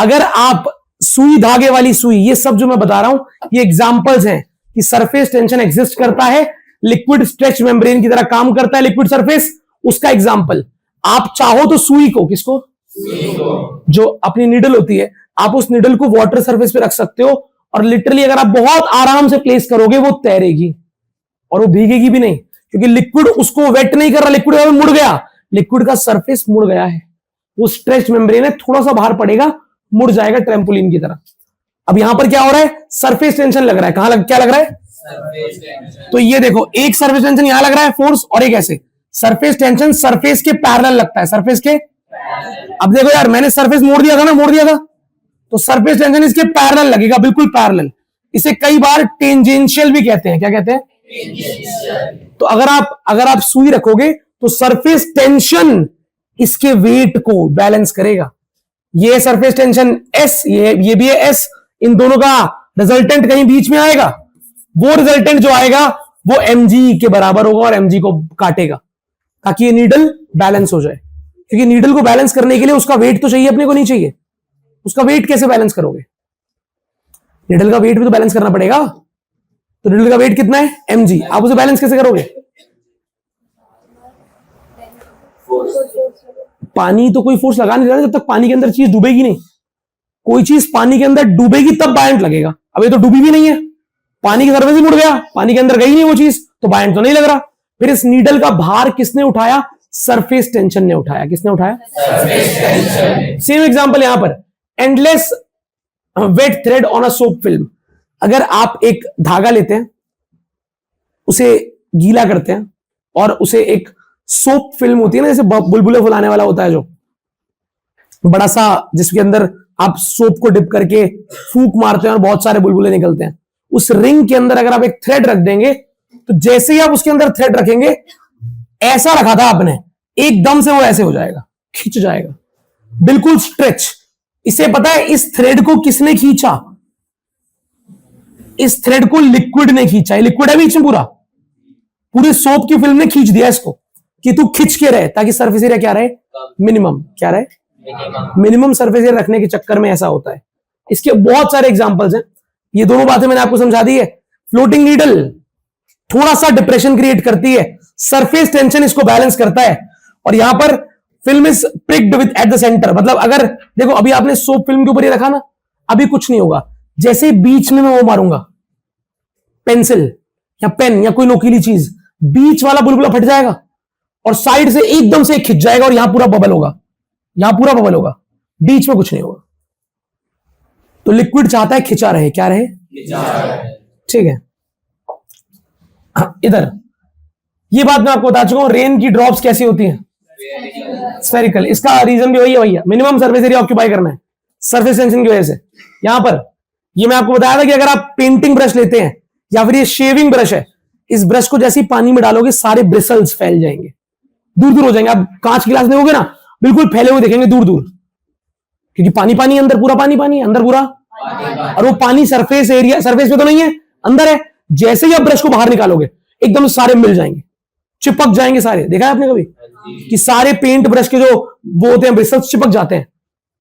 अगर आप सुई धागे वाली सुई, ये सब जो मैं बता रहा हूं ये एग्जांपल्स हैं कि सरफेस टेंशन एग्जिस्ट करता है, लिक्विड स्ट्रेच मेम्ब्रेन की तरह काम करता है लिक्विड सरफेस, उसका एग्जांपल। आप चाहो तो सुई को, किसको, जो अपनी निडल होती है, आप उस निडल को वाटर सरफेस पे रख सकते हो और लिटरली अगर आप बहुत आराम से प्लेस करोगे वो तैरेगी और वो भीगेगी भी नहीं, क्योंकि लिक्विड उसको वेट नहीं कर रहा, लिक्विड मुड़ गया, लिक्विड का सरफेस मुड़ गया है, वो स्ट्रेच मेम्ब्रेन है, थोड़ा सा बाहर पड़ेगा, मुड़ जाएगा ट्रैम्पोलिन की तरह। अब यहां पर क्या हो रहा है, सरफेस टेंशन लग रहा है, क्या लग रहा है, तो ये देखो एक सरफेस टेंशन यहां लग रहा है फोर्स, और एक ऐसे सरफेस टेंशन सरफेस के पैरेलल लगता है, सरफेस के। अब देखो यार मैंने सरफेस मोड़ दिया था ना, मोड़ दिया था, तो सरफेस टेंशन इसके पैरेलल लगेगा, बिल्कुल पैरेलल। इसे कई बार टेंजेंशियल भी कहते हैं, क्या कहते हैं। तो अगर आप सुई रखोगे तो सरफेस टेंशन इसके वेट को बैलेंस करेगा। ये सरफेस टेंशन एस, ये भी है एस, इन दोनों का रिजल्टेंट कहीं बीच में आएगा, वो रिजल्टेंट जो आएगा वो mg के बराबर होगा और mg को काटेगा ताकि ये नीडल बैलेंस हो जाए, क्योंकि नीडल को बैलेंस करने के लिए उसका वेट तो चाहिए, अपने को नहीं चाहिए। उसका वेट कैसे बैलेंस करोगे, नीडल का वेट भी तो बैलेंस करना पड़ेगा। तो नीडल का वेट कितना है, mg, आप उसे बैलेंस कैसे करोगे। पानी तो कोई फोर्स लगा नहीं रहा जब तक पानी के अंदर चीज डूबेगी नहीं। कोई चीज पानी के अंदर डूबेगी तब बायंट लगेगा, अब ये तो डूबी भी नहीं है, पानी की सरफेस ही मुड़ गया, पानी के अंदर गई नहीं वो चीज, तो बायंट तो नहीं लग रहा। फिर इस नीडल का भार किसने उठाया, सरफेस टेंशन ने उठाया। किसने उठाया, सेम एग्जांपल यहां पर, endless wet thread on a soap film. अगर आप एक धागा लेते हैं, उसे गीला करते हैं और उसे एक सोप फिल्म होती है ना, जैसे बुलबुले फुलाने वाला होता है जो बड़ा सा, जिसके अंदर आप सोप को डिप करके फूंक मारते हैं और बहुत सारे बुलबुले निकलते हैं, उस रिंग के अंदर अगर आप एक थ्रेड रख देंगे तो जैसे ही आप उसके अंदर थ्रेड रखेंगे, ऐसा रखा था आपने, एकदम से वो ऐसे हो जाएगा, खिंच जाएगा, बिल्कुल स्ट्रेच। इसे पता है इस थ्रेड को किसने खींचा, इस थ्रेड को लिक्विड ने खींचा। लिक्विड है बीच में, पूरे सोप की फिल्म ने खींच दिया इसको कि तू खिंच के रहे, ताकि सरफेस एरिया क्या रहे, मिनिमम। क्या रहे, मिनिमम सरफेस एरिया रखने के चक्कर में ऐसा होता है। इसके बहुत सारे एग्जांपल्स हैं, ये दोनों बातें मैंने आपको समझा दी है। फ्लोटिंग नीडल थोड़ा सा डिप्रेशन क्रिएट करती है, सरफेस टेंशन इसको बैलेंस करता है, और यहां पर film is pricked with at the center. मतलब अगर देखो अभी आपने सोप फिल्म के ऊपर ये रखा ना, अभी कुछ नहीं होगा, जैसे बीच में मैं वो मारूंगा पेंसिल या पेन या कोई नोकीली चीज, बीच वाला बुलबुला फट जाएगा और साइड से एकदम से खिंच जाएगा और यहां पूरा बबल होगा, यहां पूरा बबल होगा, बीच में कुछ नहीं होगा। तो लिक्विड चाहता है खिंचा रहे, क्या रहे, ठीक है। इधर ये बात मैं आपको बता चुका हूं, रेन की ड्रॉप्स कैसी होती हैं, स्फेरिकल। इसका रीजन भी वही है भैया, मिनिमम सरफेस एरिया ऑक्यूपाई करना है सरफेस टेंशन की वजह से। यहां पर ये मैं आपको बताया था कि अगर आप पेंटिंग ब्रश लेते हैं या फिर ये शेविंग ब्रश है, इस ब्रश को जैसे ही पानी में डालोगे सारे ब्रिसल्स फैल जाएंगे, दूर दूर हो जाएंगे। आप कांच गिलास में होगे ना, बिल्कुल फैले हुए देखेंगे दूर दूर, क्योंकि पानी पानी अंदर, पूरा पानी पानी अंदर पूरा, और वो पानी सरफेस एरिया, सरफेस पे तो नहीं है, अंदर है। जैसे ही आप ब्रश को बाहर निकालोगे एकदम सारे मिल जाएंगे, चिपक जाएंगे सारे। देखा है आपने कभी कि सारे पेंट ब्रश के जो वो होते हैं ब्रिसल्स चिपक जाते हैं,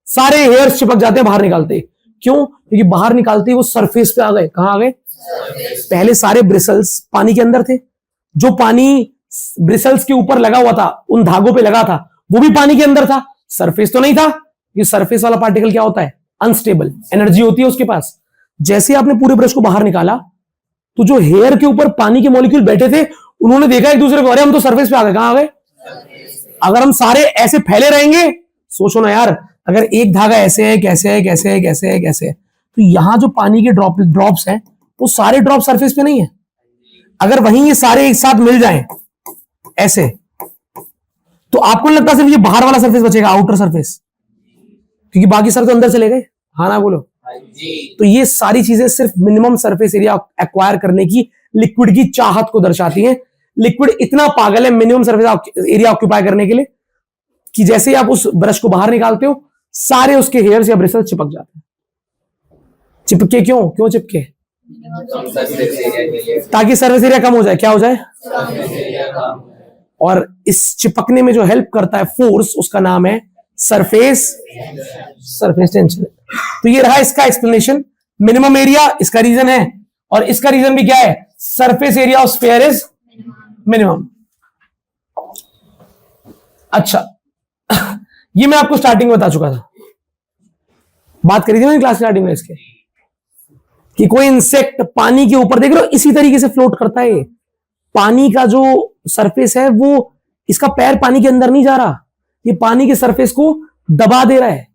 सारे हेयर्स चिपक जाते हैं बाहर निकालते ही। क्यों, क्योंकि बाहर निकालते ही वो सरफेस पे आ गए। कहां आ गए, पहले सारे ब्रिसल्स पानी के अंदर थे, जो पानी ब्रिसल्स के ऊपर लगा हुआ था, उन धागों पे लगा था, वो भी पानी के अंदर था, सरफेस तो नहीं था। ये सरफेस वाला पार्टिकल क्या होता है, अनस्टेबल, एनर्जी होती है उसके पास। जैसे आपने पूरे ब्रश को बाहर निकाला तो जो हेयर के ऊपर पानी के मॉलिक्यूल बैठे थे, उन्होंने देखा एक दूसरे को, अरे हम तो सरफेस पे आ गए। कहां आ गए, अगर हम सारे ऐसे फैले रहेंगे, सोचो ना यार, अगर एक धागा ऐसे है, कैसे है, कैसे है, कैसे है, कैसे है, तो यहां जो पानी के ड्रॉप्स हैं वो सारे ड्रॉप सरफेस पे नहीं है। अगर वहीं ये सारे एक साथ मिल जाएं ऐसे, तो आपको नहीं लगता सिर्फ ये बाहर वाला सरफेस बचेगा, आउटर सरफेस, क्योंकि बाकी सब तो अंदर चले गए। हाँ ना बोलो। तो ये सारी चीजें सिर्फ मिनिमम सरफेस एरिया एक्वायर करने की लिक्विड की चाहत को दर्शाती हैं। लिक्विड इतना पागल है मिनिमम सरफेस एरिया ऑक्यूपाई करने के लिए कि जैसे ही आप उस ब्रश को बाहर निकालते हो, सारे उसके हेयर्स या ब्रिसल्स चिपक जाते हैं। चिपके क्यों चिपके, ताकि सरफेस एरिया कम हो जाए। क्या हो जाए, और इस चिपकने में जो हेल्प करता है फोर्स, उसका नाम है सरफेस टेंशन। तो ये रहा इसका एक्सप्लेनेशन। मिनिमम एरिया इसका रीजन है, और इसका रीजन भी क्या है, surface area of sphere is minimum. अच्छा, ये मैं आपको स्टार्टिंग में बता चुका था, बात करी थी मैंने क्लास स्टार्टिंग में इसके, कि कोई इंसेक्ट पानी के ऊपर, देख रहे हो इसी तरीके से फ्लोट करता है। पानी का जो सरफेस है वो, इसका पैर पानी के अंदर नहीं जा रहा, ये पानी के सरफेस को दबा दे रहा है।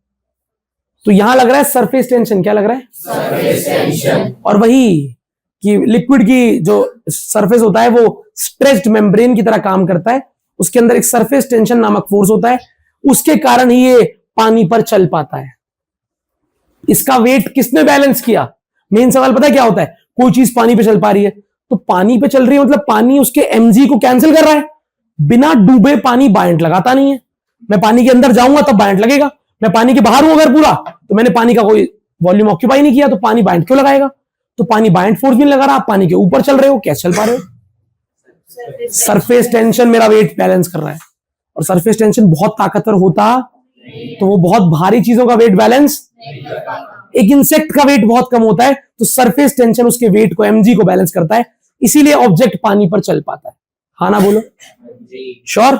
तो यहां लग रहा है सरफेस टेंशन। क्या लग रहा है? Surface tension. और वही कि लिक्विड की जो सरफेस होता है वो स्ट्रेच्ड मेम्ब्रेन की तरह काम करता है, उसके अंदर एक सरफेस टेंशन नामक फोर्स होता है, उसके कारण ही ये पानी पर चल पाता है। इसका वेट किसने बैलेंस किया? मेन सवाल पता है क्या होता है, कोई चीज पानी पे चल पा रही है, तो पानी पे चल रही है मतलब पानी उसके mg को कैंसिल कर रहा है। बिना डूबे पानी बाइंड लगाता नहीं है। मैं पानी के अंदर जाऊंगा तब बाइंड लगेगा, मैं पानी के बाहर हूं अगर पूरा, तो मैंने पानी का कोई वॉल्यूम ऑक्यूपाई नहीं किया, तो पानी बाइंड क्यों लगाएगा? तो पानी बाइंड फोर्स भी नहीं लगा रहा, आप पानी के ऊपर चल रहे हो, कैसे चल पा रहे हो? सरफेस टेंशन मेरा वेट बैलेंस कर रहा है। और सरफेस टेंशन बहुत ताकतवर होता तो वो बहुत भारी चीजों का वेट बैलेंस, एक इंसेक्ट का वेट बहुत कम होता है, तो सरफेस टेंशन उसके वेट को, mg को बैलेंस करता है, इसीलिए ऑब्जेक्ट पानी पर चल पाता है। हाँ ना बोलो? श्योर?